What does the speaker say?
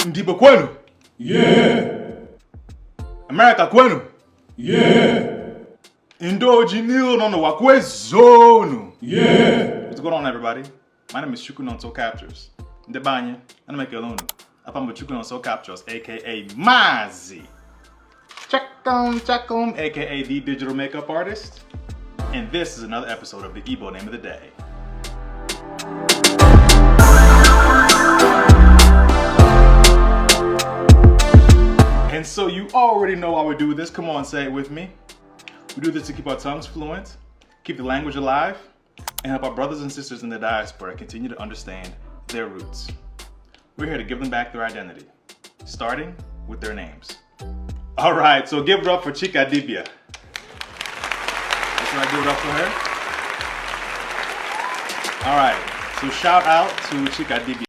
Ndibo kwenu? Yeah. America kwenu? Yeah. Indoji nil no wakwe zonu. Yeah. What's going on, everybody? My name is Chukunonso Captures. Ndebanye, and I'm Kelonu. I'm Chukunonso Captures, aka Mazi. Chakum, aka the digital makeup artist. And this is another episode of the Igbo name of the day. And so you already know why we do this. Come on, say it with me. We do this to keep our tongues fluent, keep the language alive, and help our brothers and sisters in the diaspora continue to understand their roots. We're here to give them back their identity, starting with their names. All right, so give it up for Chika Dibia. That's right, give it up for her. All right, so shout out to Chika Dibia.